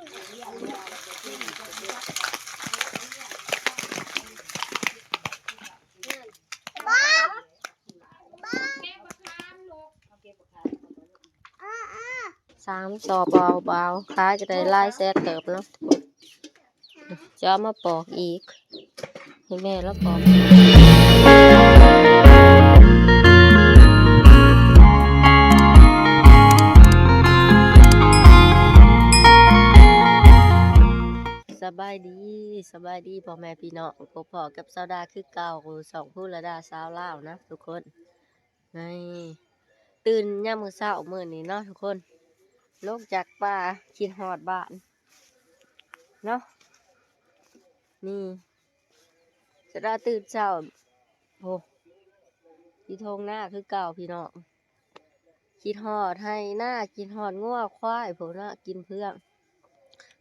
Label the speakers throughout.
Speaker 1: 3 สอบเบาๆขายจะได้ลายแซ่เติบแล้วจะเอามาปอกอีกให้แม่แล้วปอกสบายดีพ่อแม่พี่น้องพ่อกับสาวดาคือเก่า2ผู้ละดาสาวลาวนะทุกคนตื่นยามมื้อเช้ามื้อนี้เนาะทุกคนลงจากป่าคิดฮอดบ้านเนาะนี่สาวดาตื่นเช้าโหที่ทงหน้าคือเก่าพี่น้องคิดฮอดให้หน้าคิดฮอดงัวควายพวกน่ะกินเพื่อง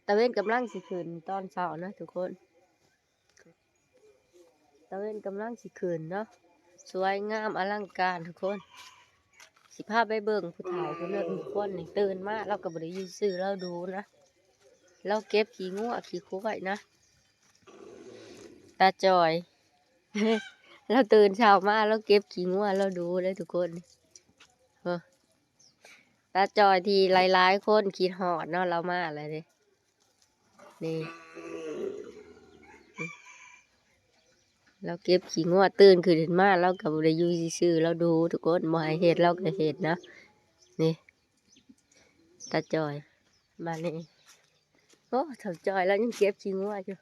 Speaker 1: ตะเว้นกำลังสิขึ้นตอนเช้านะทุกคนตะเว้นกำลังสิขึ้นเนาะสวยงามอลังการทุกคนสิพาไปเบิ่งผู้เฒ่าคนนึงคนนี่ตื่นมาเราก็บ่ได้อยู่ซื่อเราดูนะเราเก็บขี้งัวขี้ควายนะตาจอย เราตื่นเช้ามาเราเก็บขี้งัวเราดูเลยทุกคนตาจอยที่หลายๆคนคิดฮอดเนาะเรามาอะไรนี่นี่เราเก็บขี้งัวตื่นขึ้นมาเราก็บ่ได้อยู่ซื่อเราดูทุกคนบ่ให้เฮ็ดเราก็เฮ็ดนะนี่ตาจอยมานี่โอ้เฒ่าจอยแล้วยังเก็บขี้งัวอยู่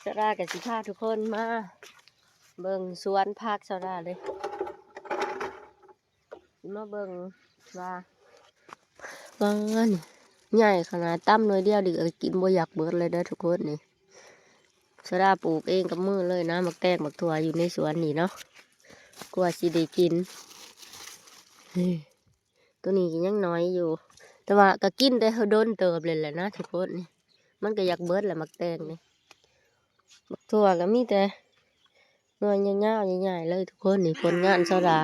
Speaker 1: สารากับสิพาทุกคนมาเบิ่งสวนผักสาราเลยมาเบิ่งว่านี่ใหญ่ขนาดตั้มหน่อยเดียวดิกินบ่อยากเบิดเลยเด้อทุกคนนี่สาราปลูกเองกับมือเลยนะมักแตงมักถั่วอยู่ในสวนนี่เนาะกว่าสิได้กินตัวนี้ยังน้อยอยู่แต่ว่าก็กินได้โดนเติบเลยแหละนะทุกคนนี่มันก็อยากเบิดแหละมักแตงนี่มักถั่วก็มีแต่หน่วยยาวๆใหญ่ๆเลยทุกคนนี่ผลงานสารา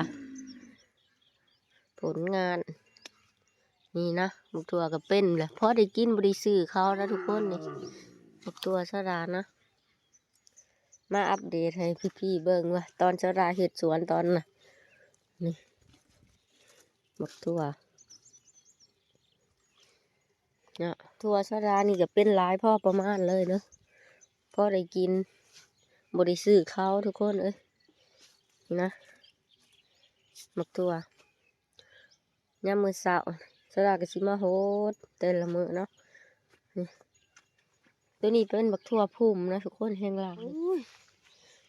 Speaker 1: ผลงานนี่นะมักถั่วก็เป็นแหละเพราะได้กินบริสื่อเขานะทุกคนนี่มักถั่วสารานะมาอัปเดตให้พี่ๆเบิ่งว่าตอนสาราเห็ดสวนตอนน่ะนี่มักถั่วเนี่ยถั่วสารานี่ก็เป็นหลายพ่อประมาณเลยเนาะพอได้กินบริสื่อเขาทุกคนนะมักถั่วยามมื้อเช้าสลากก็สิมาโหดแต่ละมื้อเนาะนี่ตัวนี้เป็นบักทั่วพุ่มนะทุกคนแห้งหลาย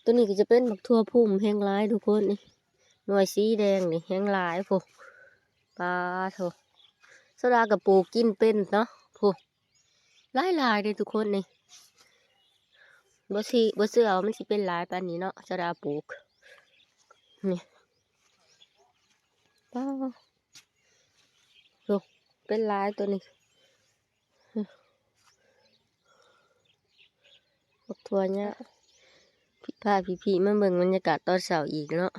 Speaker 1: ตัวนี้ก็จะเป็นบักทั่วพุ่มแห้งหลายทุกคนนี่หน่วยสีแดงนี่แห้งหลายพวกปลาโถสลากกับปลูกกินเป็นเนาะพวกหลายเลยทุกคนนี่บ่เชื่อว่ามันสิเป็นหลายปานนี้เนาะสลาปลูกนี่ป้าเป็นลายตัวนี้บักทัวเนี่ยพาพี่มาเบิ่งบรรยากาศตอนเช้าอีกเนาะ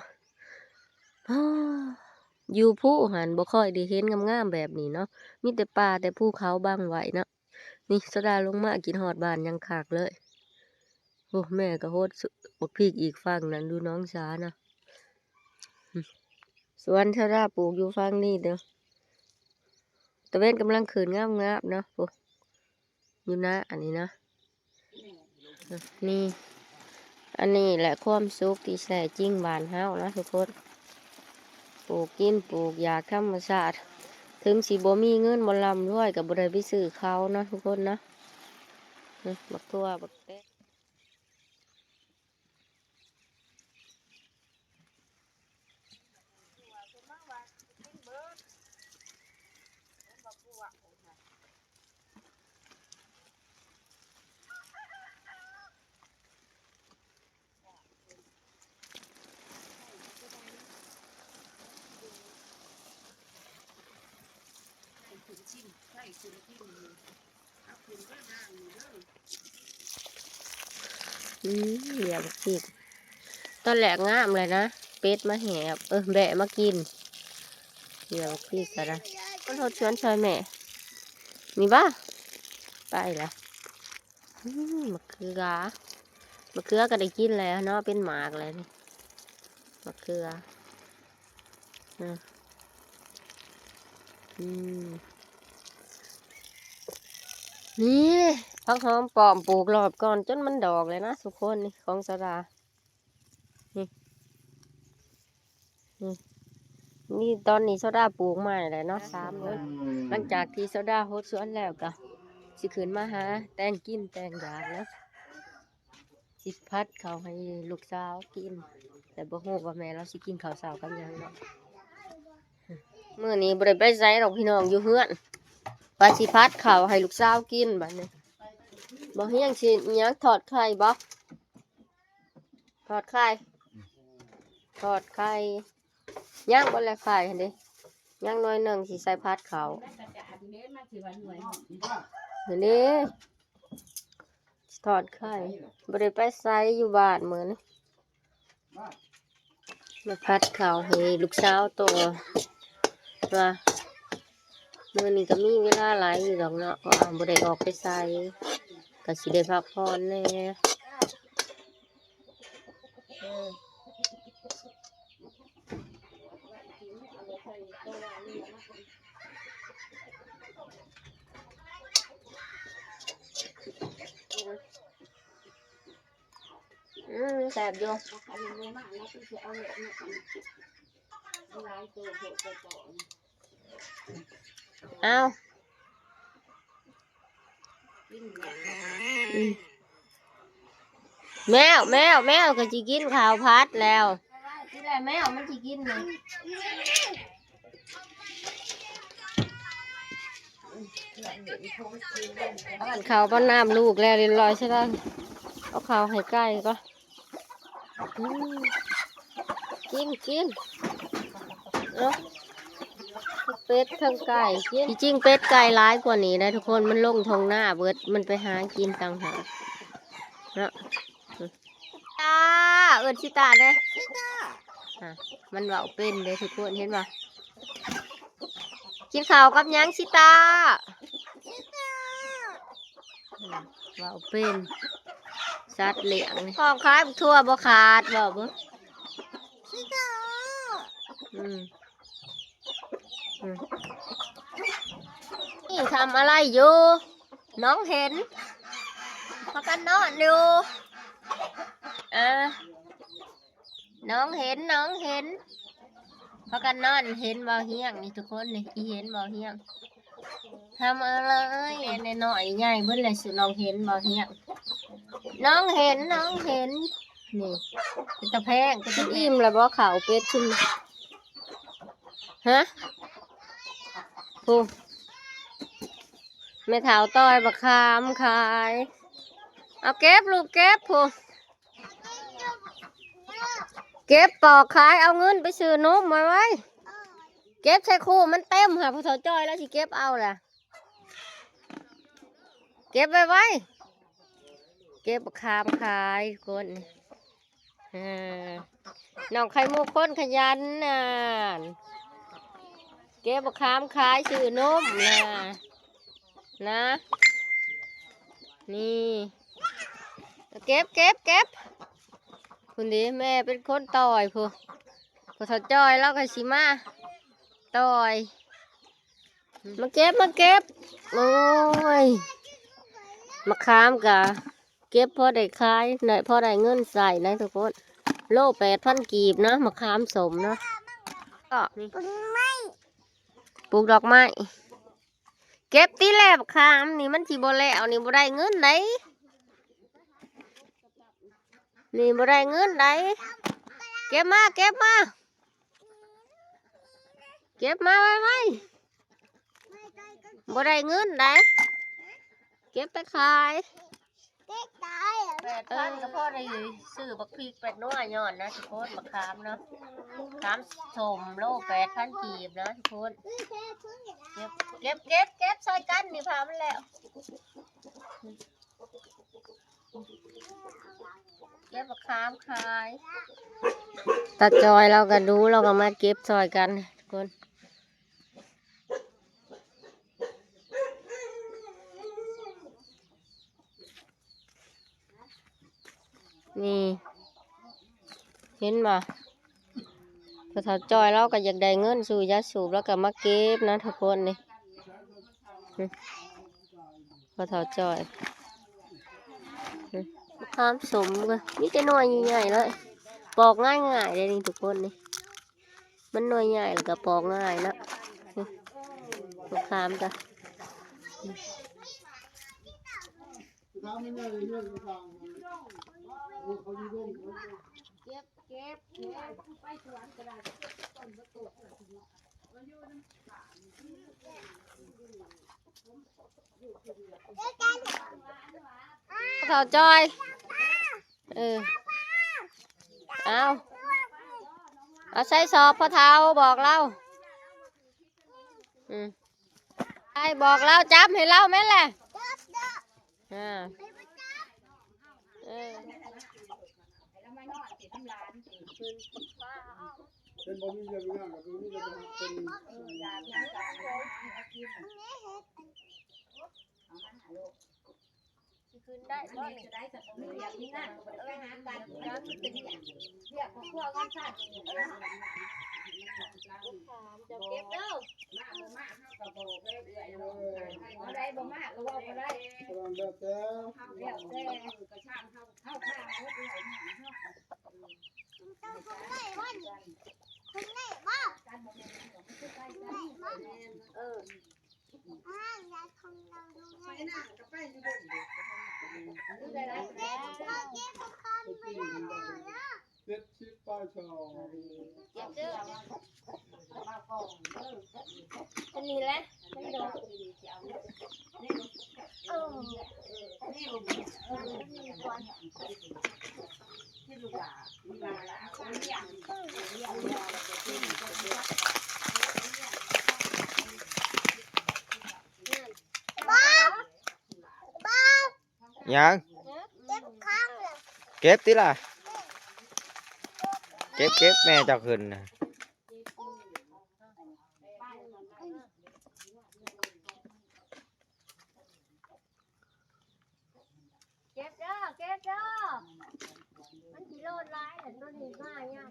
Speaker 1: อยู่ภูหันบ่ค่อยได้เห็นงามๆแบบนี้เนาะมีแต่ป่าแต่ภูเขาบางไว้เนาะนี่สดาลงมากินฮอดบ้านยังขากเลยโอ้แม่ก็โหดบักพริกอีกฝั่งนั้นดูน้องสานะสวนสดาปลูกอยู่ฝั่งนี้เด้อตะเวนกำลังขืนงามๆเนาะโอ้อยู่นะอันนี้นะนี่อันนี้แหละความสุขที่แท้จริงบ้านเฮานะทุกคนปลูกกินปลูกอยากธรรมชาติถึงสิบ่มีเงินบ่ร่ำรวยก็บ่ได้ไปซื้อเขานะทุกคนนะบักทั่วบักแตงเหลียบักพริกตอนแรกงามเลยนะเป็ดมาแหบแบะมากินเหลียบักพริกซะนะก็ทดชวนชอยแม่นี่บ้าไป ล้แล้วมะเขือก็ได้กินแล้วเนาะเป็นหมากเลยนี่มะเขือนี่ผักหอมปลอมปลูกรอบก่อนจนมันดอกเลยนะทุกคนนี่ของสดานี่นี่ตอนนี้โซดาปลูกใหม่เลยเนาะ3 เลยหลังจากที่โซดาโฮดสวนแล้วก็สิขึ้นมาหาแตงกินแตงยาแล้วสิพัดเขาให้ลูกสาวกินแต่บ่ฮู้ว่าแม่เราสิกินข้าวเช้ากับหยังเนาะมื้อนี้บ่ได้ไปไสหรอกพี่น้องอยู่เฮือนว่าสิพัดข้าวให้ลูกสาวกินบัดนี้บ่เฮียงสิหยังทอดไข่บ่ทอดไข่ย่างบ่แล้วไข่หั่นเด้ย่างน้อยหนึงสิใส่พัดข้าวหั่นเด้ทอดไข่บ่ได้ไปไสอยู่บ้านมื้อนี้มาพัดข้าวให้ลูกสาวโตว่ามื้อนี้ก็มีเวลาหลายอยู่ดอกเนาะว่าบ่ได้ออกไปไสก็สิได้พักผ่อนแน่แซ่บอยู่เอาแมวก็สิกินข้าวพัดแล้วที่แรกแมวมันสิกินเลยเอาข้าวป้อนน้ำลูกแล้วเรียบร้อยใช่ไหมเอาข้าวให้ไก่ก็กินเนาะเป็ดทั้งไก่กินจริงเป็ดไก่ร้ายกว่านี้นะทุกคนมันลงทงหน้าเบิดมันไปหากินต่างหากเนาะชิตาเด้มันเบาเป็นเด้ทุกคนเห็นป่ะกินข้าวกับยังชิตาเบาเป็นสัตว์เลี้ยงข้าวคล้ายทั่วบ่ขาดบ่บ่นี่ทำอะไรอยู่น้องเห็นพากันนอนอยู่น้องเห็นพากันนอนเห็นบ่เฮียงนี่ทุกคนนี่เห็นบ่เฮียงทำอะไรในหน่อยใหญ่เบิ้ลเลยสุน้องเห็นบ่เฮียงน้องเห็นนี่เป็นตะแพงเป็นตะอิ่มแล้วบ่ข่าวเป็ดชุ่มฮะพูแม่เท้าต้อยบักขามขายเอาเก็บลูกเก็บพูเก็บปอกขายเอาเงินไปซื้อนมมาไว้เก็บใส่คู่มันเต็มค่ะพอเท้าจ้อยแล้วสิเก็บเอาล่ะเก็บไว้เก็บบักขามขายคนน้องไข่มุกคนขยันน่ะเก็บบักขามขายซื้อนมนะนี่เก็บคุณดิแม่เป็นคนต่อยพอเท้าจ้อยแล้วก็สิมาต่อยมาเก็บโอ้ยมาค้ามกะเก็บพอได้ขายพอได้เงินใส่นะทุกคนโล8,000 กีบนะมาค้ามสมเนาะก็ปลูกดอกไม้เก็บตีแลบค้ามนี่มันสิบ่แล้วนี่บ่ได้เงินไหนนี่บ่ได้เงินไหนเก็บมาไว้บ่ได้เงินไหนเก็บไปขาย8,000ก็พอได้ซื้อบักพริก8 นัวย้อนนะทุกคนบักขามเนาะขามสมโล8,000 กีบนะทุกคนเก็บใส่กันนี่พามันแล้วเก็บบักขามขายตาจอยเราก็ดูเราก็มาเก็บซอยกันทุกคน นี่เห็นบ่พอเฒ่าจอยเราก็อยากได้เงินสู่ยาสูบแล้วก็มาเก็บนะทุกคนนี่พอเฒ่าจอยทำสมก็นี่จะหน่วยใหญ่ๆเลยปอกง่ายๆเลยนี่ทุกคนนี่มันหน่วยใหญ่แล้วก็ปอกง่ายนะลูกค้ามจ้ะเฒ่าจอยเอาใส่สอบพ่อเฒ่าบอกเราไอ้บอกเราจับให้เราแม่นแหละ
Speaker 2: เป็นบ่มีเรื่องงานกับบ่มีเรื่องเป็น
Speaker 1: ขึ้นได้ก็ได้สักอย่างนี้นะหาการแล้วเป็นอย่างเรียกพวกกันชาติจะเก็บเด้อมาเฮาก็บอกเรื่อยๆบ่ได้บ่มากก็ว่าบ่ได้
Speaker 2: กำลังแล้วแต่
Speaker 1: เรียกแต่กระชากเฮาข้างเฮาด้วยนะเฮา
Speaker 2: เจ็ดสิบปลายชอง
Speaker 1: เก็บเด้ออันนี้แหละมันโดน
Speaker 3: ยังเก็บติล่ะเก็บแม่เจ้าขึ้นน่ะ
Speaker 1: เก็บเด้อมันสิโลดหลายแต่ตัวนี้มาใหญ่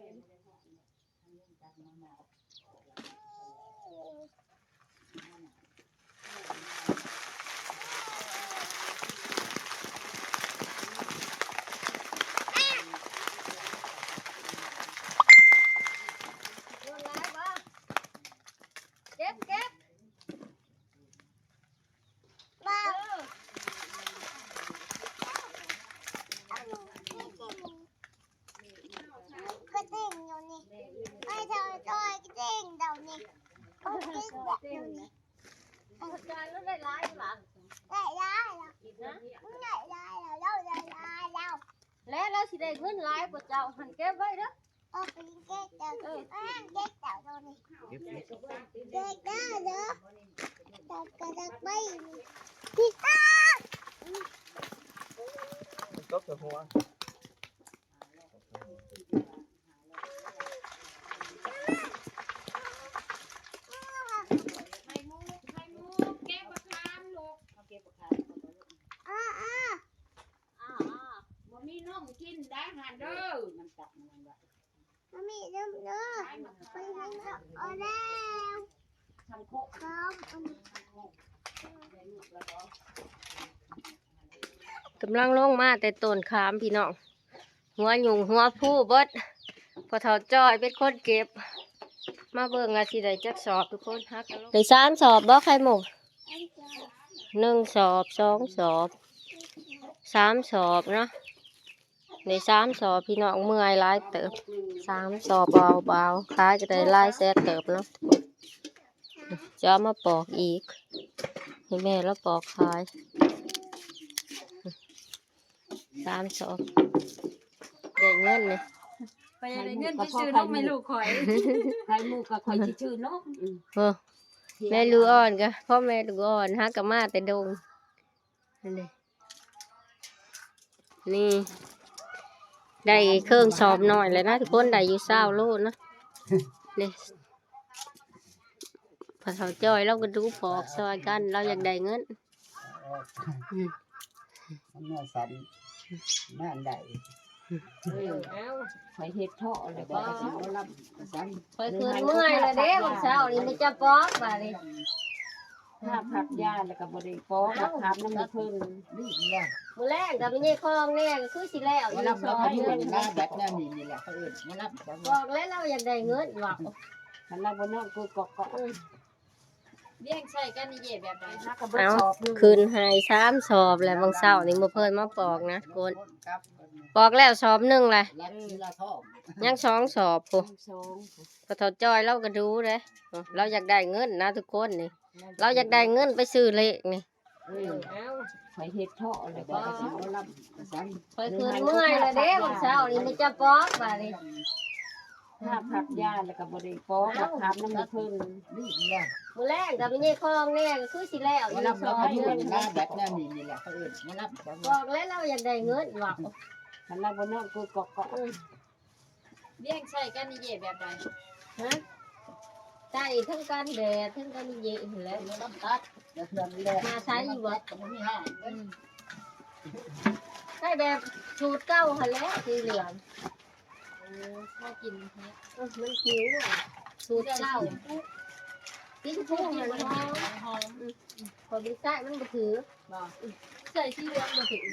Speaker 1: เก็บ
Speaker 4: cái tiền rồi nè bây giờ tôi cái tiền đầu nè có cái đầu nè
Speaker 1: จานแล้วได้หลายหรือเปล่า
Speaker 4: lại lại lại lại đâu lại đâu
Speaker 1: แล้วเราสิได้เงินหลายกว่าเจ้าหันเก็บไว้เด้อ
Speaker 4: cái đầu cái đầu rồi nè cái đó nữa đầu cái đầu bay đi ta
Speaker 3: ตบเจ้าหัว
Speaker 1: บ่มีน้องกินได้หันเด้อมันจับมันไว้
Speaker 4: mami đâm nữa mày hành ở đâu
Speaker 1: ทำโคก
Speaker 4: không
Speaker 1: กำลังลงมาแต่ต้นขามพี่น้องหัวหยุ่งหัวผู้เบิดพอเฒ่าจ้อยเป็นคนเก็บมาเบิ่งอาสิได้จักสอบทุกคนฮักได้3 สอบบ่ไข่หมู 1 สอบ 2 สอบ 3 สอบเนาะได้3 สอบพี่น้องเมื่อยหลายเติบ3 สอบเบาๆขายก็ได้หลายแสนเติบเนาะจะเอามาปอกอีกให้แม่แล้วปอกขาย3 สอบได้เงินเลย
Speaker 5: ไปได้เงินไปซื้อนกไม่ลูกข่อย
Speaker 6: ไข่มุกกับข่อยสิชื่อนก
Speaker 1: แม่ลูกอ่อนก็พ่อแม่ลูกอ่อนฮักกับมาแต่ดงนี่ได้เครื่องสอบหน่อยเลยนะทุกคนได้อยู่20 โลนะนี่พอเฒ่าจ้อยเราก็ดูปอกซอยกันเราอยากได้เงิน
Speaker 6: มันน่าสันน่าได้ ข่อยเฮ็ดท่อแล้วก็สิบ่รับซั่น
Speaker 1: คอยคืนเมื่อยเลยเด้วันเช้านี่มันจะป๊อกมาเลย
Speaker 6: ถ้าพักยาแล้วก็บ่ได้ฟ้องบักคามน้ำมันเพิ่น
Speaker 2: นี่แหละ
Speaker 1: มื้อแรกกับมีคลองแน่ก็คือสิแล้ว
Speaker 2: มารับแล้วเขาอยู่ในหน้าแบบนั้นนี่แหละเขาเอิ้นมารับ
Speaker 1: บอกแล้วเราอยากได้เงินว่า
Speaker 6: คันเราบ่นอนกูกอก
Speaker 5: เลี้ยงใช้กันนี่เย่แบบใด
Speaker 6: นักก็บ่ชอบนึง
Speaker 1: คืนให้3 สอบแล้วบางเช้านี่บ่เพิ่นมาปอกนะโกนปอกแล้วสอบหนึงแหละ
Speaker 2: รับทีละท่อ
Speaker 1: ยัง2 สอบพุ
Speaker 6: สอง
Speaker 1: พอเฒ่าจ้อยเราก็ดูเด้เราอยากได้เงินนะทุกคนนี่ เราอยากได้เงินไปซื้อเลขนี่
Speaker 6: ข่อยเฮ็ดท่อแล้วก็สิบ่รับซั่น
Speaker 1: คอยคืนเมื่อยเลยเด้วันเช้านี่มันจะป๊อกมาเลย
Speaker 6: ถ้าพักยาแล้วก็บ่ได้ฟ้องบักคามน้ำมันเพิ่น
Speaker 2: นี่แหละ
Speaker 1: มื้อแรกกับมีคลองแน่ก็คือสิแล้ว
Speaker 2: มารับแล้วเขาอยู่ในหน้าแบบนั้นนี่แหละเขาเอิ้นมารับ
Speaker 1: บอกแล้วเราอยากได้เงินว่า
Speaker 6: คันเราบ่นอนกูกอก
Speaker 5: เลี้ยงใช้กันนี่เย่แบบใด
Speaker 1: ฮะใช่ทั้งการแดดทั้งการเย็นแล้ว
Speaker 2: มารับตัดเดี๋ยวเพื่อนแหละ
Speaker 1: มาใช้อยู่บ่
Speaker 2: ก็บ่มีห้า
Speaker 1: ใช่แบบสูตรเก้าหันแหล้วสีเหลือง
Speaker 5: ชอบกินแท้
Speaker 1: มันคิ้วอะสูตรเก้าสีชมพูหันหอม
Speaker 5: หอม
Speaker 1: พอดีใส่มันบ่ถือ
Speaker 5: ใส่สีเหลืองมาถึง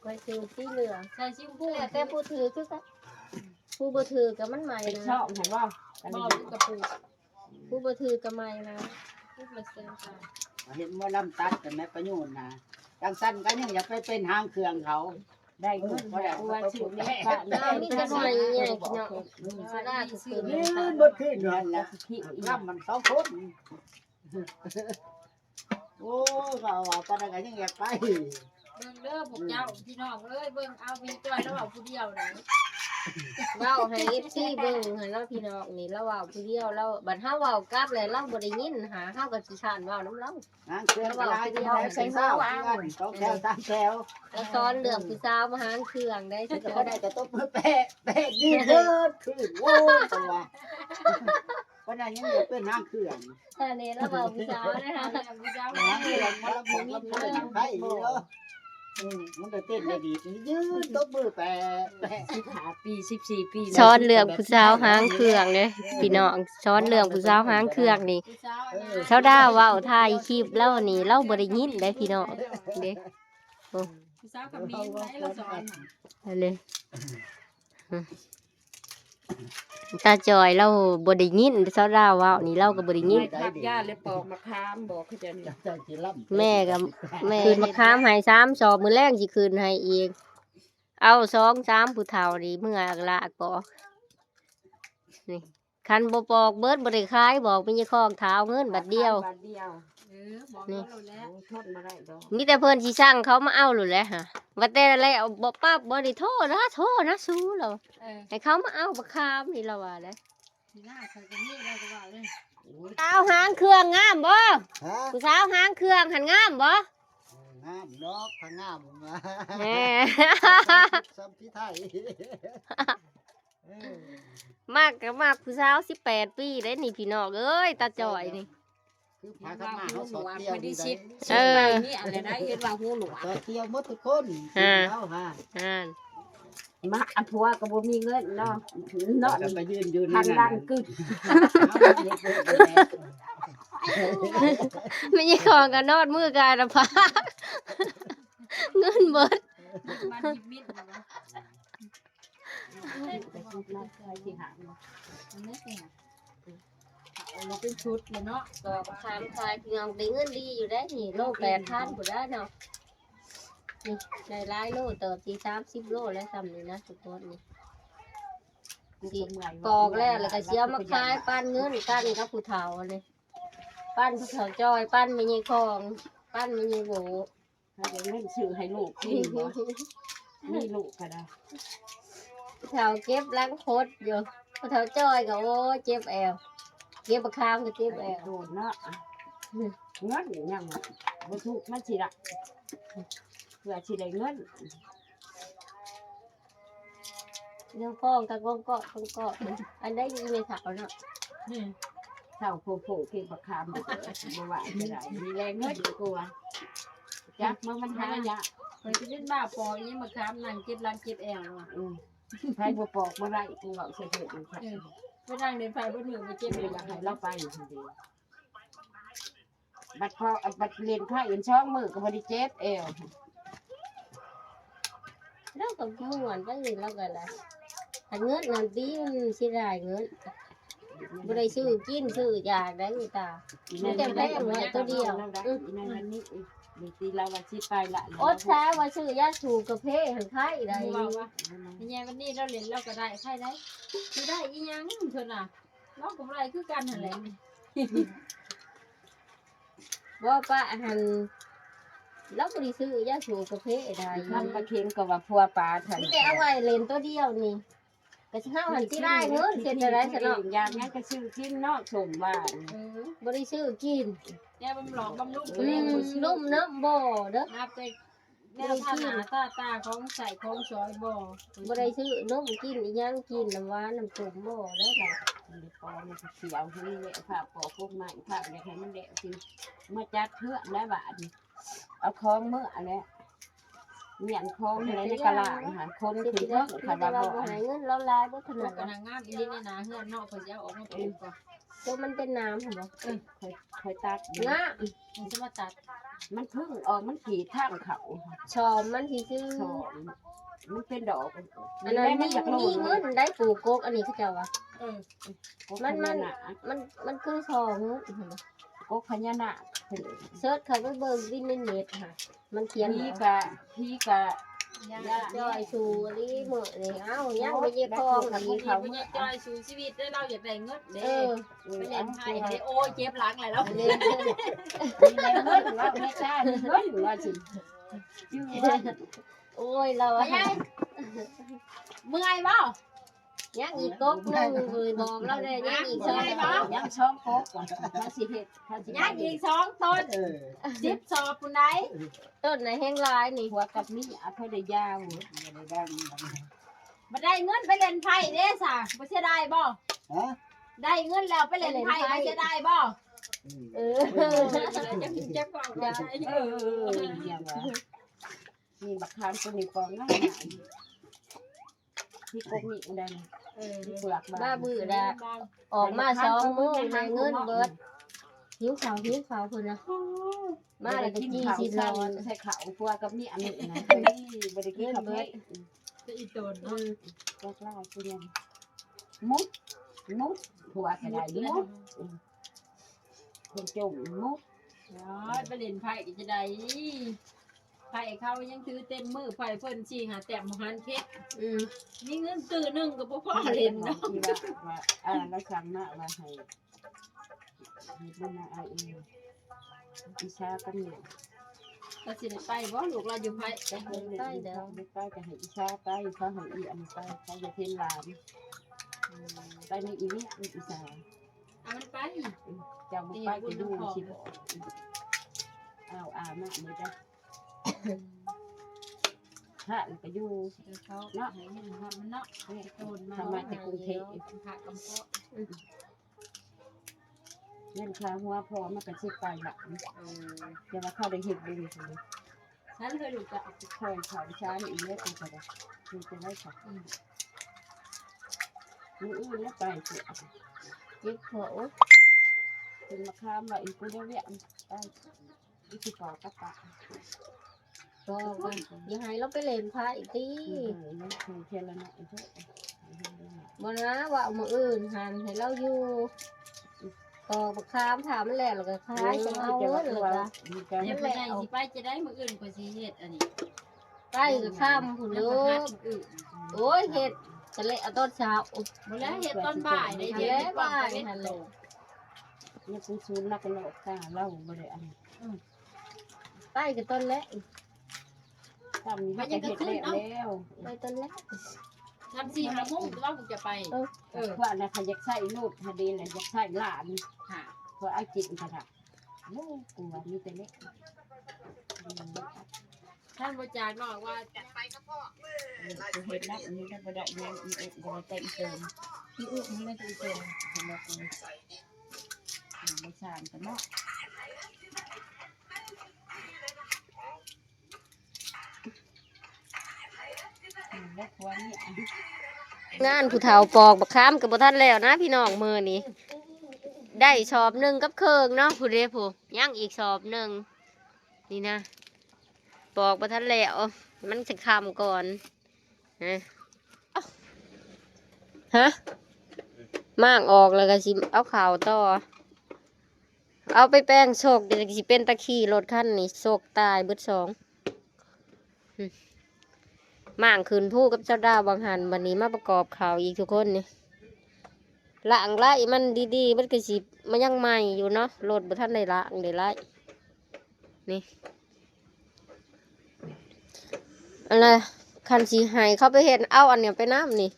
Speaker 1: ก็คือสีเหลือง
Speaker 5: ใส่สีชมพู
Speaker 1: แต่ผู้ถือคือกันผู้บ่ถือกับมันใหม่
Speaker 6: ๆเป็นช
Speaker 1: นะ
Speaker 6: อบเห็นบ่กัน
Speaker 5: บ
Speaker 6: นี่
Speaker 5: อกกระปู
Speaker 1: ผู้บ่ถือกับใหม่นะ
Speaker 5: พูดมาเซ็นกัน
Speaker 2: เห็นว่าลำตัดกันแม่ประโยชน์นะจังสั้นก็ยังอยากไปเป็นหางเครื่องเขา
Speaker 6: ได้เงินบ่ได้ว่าสิแม่ฝาก
Speaker 1: เรามีแต่หน่อยใหญ่ๆพี่น้องสาราคือคืน
Speaker 2: นี่
Speaker 1: เลย
Speaker 2: บดขึ้นนั่นแหละ
Speaker 6: ที่อีก
Speaker 2: ลำมัน2 คนโอ้ก็ว่าปานนั้นก็ยังอยากไป
Speaker 5: เบิ่งเด้อพวกเจ้าพี่น้องเอ้ยเบิ่งเอามีจ้อยแล้วเอาผู้เดียวได้
Speaker 1: เว้าให้ FC เบิ่งให้เราพี่น้องนี่เราเว้าผู้เดียวเราบัดเฮาเว้ากลับแล้วเราบ่ได้ยินหาเฮาก็สิชานเว้านํเรา
Speaker 2: หางเครื่องก็ได้ที่ไหนใส่เท้า2 แถว 3 แถว
Speaker 1: แล้วสอนเรื่องผู้สาวมาหาเครื่องได้ทุก
Speaker 2: ก็
Speaker 1: คน
Speaker 2: ได้แต่ตบมือแปะยืนเดินขึ้นโอ้ตัวปานนั้นยังอยากเป็นหางเครื่อง
Speaker 1: อันนี้เราเว้าผู้สาวนะคะ
Speaker 5: ผู้เจ้า
Speaker 2: หางเครื่องมารับผมรับมือไผนี่เนาะมันก็เต้นได้ดียืนตบมือแปะ
Speaker 6: 15ปี14ปี
Speaker 1: สอนเรื่องผู้สาวหางเครื่องเด้พี่น้องสอนเรื่องผู้สาวหางเครื่องนี่
Speaker 5: ผู้สาว
Speaker 1: เช้าดาเว้าถ่ายคลิปแล้วนี่เราบ่ได้ยินได้พี่น้องเด้
Speaker 5: ผู้สาวกับมีนไหนเราสอน
Speaker 1: อันนี้ตาจอยเราบ่ได้ยินเช้าดาเว้านี่เราก็บ่ได้ยิน
Speaker 6: พักยาแล้วปอกมะขามบอกเขาจะนี่
Speaker 2: ใจสิล่ำ
Speaker 1: แม่กับแม่คืนมะขามให้3 สอบมื้อแรกสิคืนให้อีกเอา2 3ผู้เฒ่านี่เมื่ออักละปอกนี่คันบ่ปอกเบิดบ่ได้ขายบอกมีของเท้าเงินบัดเดียว
Speaker 6: บัดเดียว
Speaker 5: บอกเราแล้ว
Speaker 6: ทนมาได้ดอก
Speaker 1: มีแต่เพิ่นสิสั่งเขามาเอาหลุดแหล้วฮะว่าแต่แล้วบ่ป้าบ่ได้โทษนะโทษนะสู้เรา ให้เขามาเอาบักขามนี่เราว่าแล้ว
Speaker 5: ทีหน้าใครจะนี่เราก็ว่าเลย
Speaker 1: สาวหางเครื่องงามบ่
Speaker 2: ฮะ
Speaker 1: ผู้สาวหางเครื่องหันงามบ่
Speaker 2: งามเนาะพงามมา
Speaker 1: แหม
Speaker 2: สัมพิไทย
Speaker 1: มากก็มากผู้สาว18 ปีได้นี่พี่น้องเอ้ยตาจ่อยนี่
Speaker 2: คือพากันมาเขาสอดเที่ยว
Speaker 6: ไม่ได้
Speaker 2: นี่
Speaker 6: ชิด
Speaker 1: เออ
Speaker 6: นี่อะไรได้เห็นว่าหูหนวก
Speaker 2: สอดเที่ยวหมดทุกคนแล้วฮะ
Speaker 1: อ่าน
Speaker 6: มาอันผัวก็บ่มีเงินเนาะเนาะ
Speaker 2: จะไปยืนอยู่
Speaker 6: ทา
Speaker 2: นี่
Speaker 6: ง
Speaker 2: นะ
Speaker 6: ด้านกึด
Speaker 1: ไม่ใช่ของกันนอดมือกันนะพาเงินเบิด
Speaker 5: มันยิบมิดนะวะ
Speaker 6: ที่หา
Speaker 5: มันไม่ใช่เอาเราเป็นชุดเลยเนาะ
Speaker 1: ก็บักขามขายพี่น้องได้เงินดีอยู่ได้นี่โล8,000พุ่นได้เนาะนี่ได้หลายโลเติบสิ30 โลแล้วซ้ำนี่นะทุกคนนี่ ปอกแล้วก็เสียมาขายปั้นเงินกันกับผู้เฒ่าเลยปั้นผู้เฒ่าจอยปั้นไม่ยี่คองปั้นไม่ยี่โบ
Speaker 6: ให้เงินซื้อให้ลูกกินบ่มีลูกก็ได้
Speaker 1: ผู้เฒ่าเก็บล้างโคตรอยู่ผู้เฒ่าจอยก็โอ้เจ็บแอวเก็บประคามก็เจ็บแอว
Speaker 6: โดนเนาะเงินยังบ่ถูกมันสิละเพื่อสิได้เงิน
Speaker 1: เรื่องฟ้องกับก้องเกาะอันได้ยินไม่เฒ่าเนาะ
Speaker 5: นี่
Speaker 6: เท่าโผล่เก็บบักคามบ่ว่าจะได้มีแรงเงินอยู่กว่าจักมันหายะ
Speaker 1: เอ
Speaker 5: คนที่เป็นบ้าปอยังมาค้ำนั่งเก็บรังเก็บแอลว่ะ
Speaker 6: ไผบ่ปอกบ่ได้กูเว้าใส่เฮ็ดมันค่ะ
Speaker 5: ไปนั่งเดินไฟบนเหนือไปเก็บ
Speaker 6: ไม่
Speaker 5: เอง
Speaker 6: อยากให้เราไปอยู่คนเดียวบัดพอบัดเรียนไผอื่นช่องมือก็บ่ได้เจ็บเอว
Speaker 1: เราก็ม่วนไปนี่เราก็ล่ะถ้าเงินนั่นตีมันสิได้เงินบ่ได้ซื้อกินซื้อยาได้อีตา มันจะแพงไว้ตัวเดียว
Speaker 6: อีนั่นอันนี้มีตีเราว่าสิไปละ
Speaker 1: อดแท้ว่าซื้อยาสูบกาแฟหันไข้ได้
Speaker 5: ว่าว่าแย่วันนี้เราเล่นเราก็ได้ใช่ได้คือได้อีหยังเพิ่นน่ะเราก็บ่ได้คือกันนั่นแหละ
Speaker 1: บ่ป้าหันเราบ่ได้ซื้อยาสูบกาแฟได้
Speaker 6: ทำปลาเค็งก็ว่าพัวปลาทัน
Speaker 1: มีแต่เอาไว้เล่นตัวเดียวนี่ก็สิเฮาหันสิได้เงินเฮ็ดจังได๋ซะเนาะ
Speaker 6: ยามนั้นก็ซื้อกินเนาะสมว่า
Speaker 1: บ่ได้ซื้อกิน
Speaker 5: แย่บำหลอกบำรุง
Speaker 1: นุ่มน้ำบ่เด้อ
Speaker 5: นับแต่แนวท่าหนาตาของใส่ของซอยบ่
Speaker 1: บ่ได้ซื้อนมกินอีหยังกินน้ำหวานน้ำส้มบ่เด้อล่ะ
Speaker 6: มันปอมันเสียวที่นี่แหละผ้าปอพวกไม้ผ้าอะไรให้มันแดดสิมาจัดเพื่อนได้บาดเอาคล้องเมื่ออะไรเมียนคล้องอะไรในกะลาค่ะคนถึงเพิ่งค่ะ
Speaker 1: แต่
Speaker 6: ว่า
Speaker 1: ว่า
Speaker 6: บ่
Speaker 1: บ่ให้เงินเราหลายบ่ถ
Speaker 5: พ
Speaker 1: นั
Speaker 5: ว
Speaker 1: ด
Speaker 5: กกำลังงามอีนี่นี่นะเฮือนนอกเพิ่นจะเอาออกมาปลูกก่อน
Speaker 1: ตัวมันเป็นน้ำหั่นบ่
Speaker 6: คอยตัด
Speaker 1: งะ
Speaker 5: มันจะมาตัด
Speaker 6: มันพึ่งออกมันขี่ทางเขา
Speaker 1: ชอมมันสิซื้อ
Speaker 6: สองมันเป็นดอก
Speaker 1: อันนั้น
Speaker 6: มั
Speaker 1: มี
Speaker 6: จากโล
Speaker 1: มีเงินได้ปลูกกกอันนี้เขาเจ้าว่า
Speaker 5: เออ
Speaker 1: มันคือชอเงินหั่นบ่
Speaker 6: กกพญานาค
Speaker 1: เสิร์ชเข้าไปเบิ่งวินในเน็ตค่ะมันเขียน
Speaker 6: พี่กะ
Speaker 1: จอยชูอันนี้มื้อนี่เอ้ายังไปเย็บทอง
Speaker 5: เขา
Speaker 1: อีก
Speaker 5: เขาเนี่ยจอยสู่ชีวิตได้เราอยากได้เงินเด้
Speaker 1: เออ
Speaker 5: ไปเล่นไพ่เด้โอ้ยเจ็บหลังเลยแล้ว
Speaker 1: อันนี้
Speaker 6: มีเงินว่าไม่ใช่เงินว่าสิชื่อว่า
Speaker 1: โอ้ยเราอะ
Speaker 5: เมื่อยบ่
Speaker 1: ยังอีกกกหนึงเลยบอกเราได้ยังอีกสอง
Speaker 6: ยังช่องโป๊กถ้าสิเฮ็ดถ้าสิ
Speaker 5: ยังอีก2ต้น 10 สอบปุ่นใด
Speaker 1: ต้นไหนแห้งลายนี่
Speaker 6: หัวกับมีอภัยได้ยาว
Speaker 5: บ่ได้เงินไปเล่นไพ่เด้ซะบ่เสียดายบ่
Speaker 2: ฮะ
Speaker 5: ได้เงินแล้วไปเล่นไพ่บ่เสียดายบ่
Speaker 1: เออ
Speaker 5: จะกินจะก่อนได้
Speaker 6: อย่างว่ามีบักคามตัวนี้ก่อนนะที่กบนี่ได้เปลือก
Speaker 1: บ้าบื้อละออกมา2 มื้อได้เงินเบิดหิวข้าวเพิ่นนะมาแล้วก็จี้สินอน
Speaker 6: ใส่ข้าวพัวกับนี่อันนี้นะนี่บ่ได้กินข้าวเบิด
Speaker 5: จะอีตน
Speaker 6: ก็กล้าคือยังมุดหัวก็ได้มุดคนจุ่มมุด
Speaker 5: ไปเล่นไพ่ก็จะได้ไพ่เขายังถือเต็มมือไพ่เพิ่นชี้หาแต้มหันเพชรมีเงินตื่นนึงก็บ่พอเล่นเนาะ
Speaker 6: ที่ว่าแล้วสั่งมาว่าให้มันน่ะเอาอีชากันเนี่ย
Speaker 5: ก็สิได้ไปบ่ลูกเราอยู่ไพ่
Speaker 6: ไปเดี๋ยวไปก็ให้อีชาไปเขาให้อีอันไปเขาจะเทนหลานไปในอีนี่อีสา
Speaker 5: เอามันไป
Speaker 6: จะมาไปไปดูสิบอกเอามาเลยจ้ะถ้าก็อยู่
Speaker 5: เขาเนาะให้เงินมันเนาะโดนมา
Speaker 6: ทำมาจากกรุงเทพ
Speaker 5: ค่ะกำเพาะ
Speaker 6: เงินค่าหัวพอมันก็สิไปหลังจะมาเข้าได้เห็นดีเลย
Speaker 5: ฉันเคยลูกจะ
Speaker 6: คอยเขาช้าอีกเล็กก็ได้มันจะได้ค่ะมืออื่นแล้วไปเสีย
Speaker 1: เจ็บหัว
Speaker 6: เป็นมะขามว่าอีกคนเดียวเนี่ยไปอีกที่ปอกระปะ
Speaker 1: บอกว่าอย่าให้เราไปเล่นพระอีกที
Speaker 6: มันคือเทละนะอีกเถอะ
Speaker 1: บ่นะว่าเอามื้ออื่นหันให้เราอยู่ก็บักคามถามมันแล้วก็ขายจะเอาเงินเลยจ้ะ
Speaker 6: มีการ
Speaker 5: อย่าไปได้สิไปจะได้มื้ออื่นกว่าสิเฮ็ดอันนี้
Speaker 1: ใกล้ก็ค่ำพุ่น
Speaker 5: แล้
Speaker 1: เด้
Speaker 5: ว
Speaker 1: อ
Speaker 5: ก็ฮัดอื่น
Speaker 1: โอ้ยเฮ็ดจะเละเอาตอนเช้า
Speaker 5: บ่แล้วเฮ็ดตอนบ่ายได้
Speaker 1: หัน
Speaker 5: เฮ็
Speaker 1: แล้
Speaker 5: ด
Speaker 1: บ้า
Speaker 5: บ่าย
Speaker 1: หันเลย
Speaker 6: เนี่ยกูซูนนักโลกตาเล่าบ่ได้อัน
Speaker 1: ใกล้ก็ต้นแล้ว
Speaker 6: ทำนี่ก็เฮ็ดแล้ว
Speaker 1: ไปต้นแล้ว
Speaker 5: ทำ4 5โมงเราจะไป
Speaker 6: เพราะนะเขาอยากใช้นูดคดีแหละอยากใช้หลาน
Speaker 5: ค่ะ
Speaker 6: เพราะไอ้จิตกระดับโอ้กูว่ามีแต่เล็ก
Speaker 5: ท่านบ่จากนอกว่า
Speaker 6: กูเห็นนักอันนี้ได้บ่ได้ยังอีเอ็ดบ่ได้แต่งเติม
Speaker 5: พี่อึมันไม่ถูกเต็ม
Speaker 6: สำหรับกูไม่สานกันเนาะ
Speaker 1: งานผู้เฒ่าปอกบักขามกับบ่ทันแล้วนะพี่น้องมื้อนี้ได้สอบหนึ่งกับเครื่องเนาะผู้เด้ผู้ยังอีกสอบหนึ่งนี่นะปอกบ่ทันแล้วมันจะคำก่อนฮะมากออกแล้วก็สิเอาข่าวต่อเอาไปแป้งโชคเดี๋ยวสิเป็นตะขี้รถคันนี้โชคตายเบิดสองม่างคืนผู้กับเจ้าดาวบางหันวันนี้มาประกอบข่าวอีกทุกคนนี่ล้างไล่มันดีๆมันก็สิมันยังใหม่อยู่เนาะรถบ่ทันได้ล้างได้ไล่นี่อะไรคันสีหายเข้าไปเห็นเอาอันเนี้ยไปน้ำนี่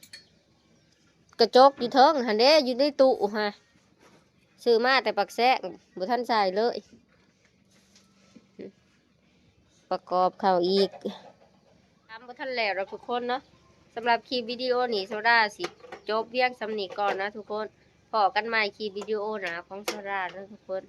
Speaker 1: กระจกอยู่เทิงหันเด้อยู่ในตู้ฮะซื้อมาแต่ปักแซงบ่ทันใส่เลยประกอบข่าวอีกทำบ่ทันแล้วเราทุกคนเนาะสำหรับคลิปวิดีโอนี้โซดาสิจบเพียงสำนีก่อนนะทุกคนพอกันใหม่คลิปวิดีโอหนาของโซดานะทุกคน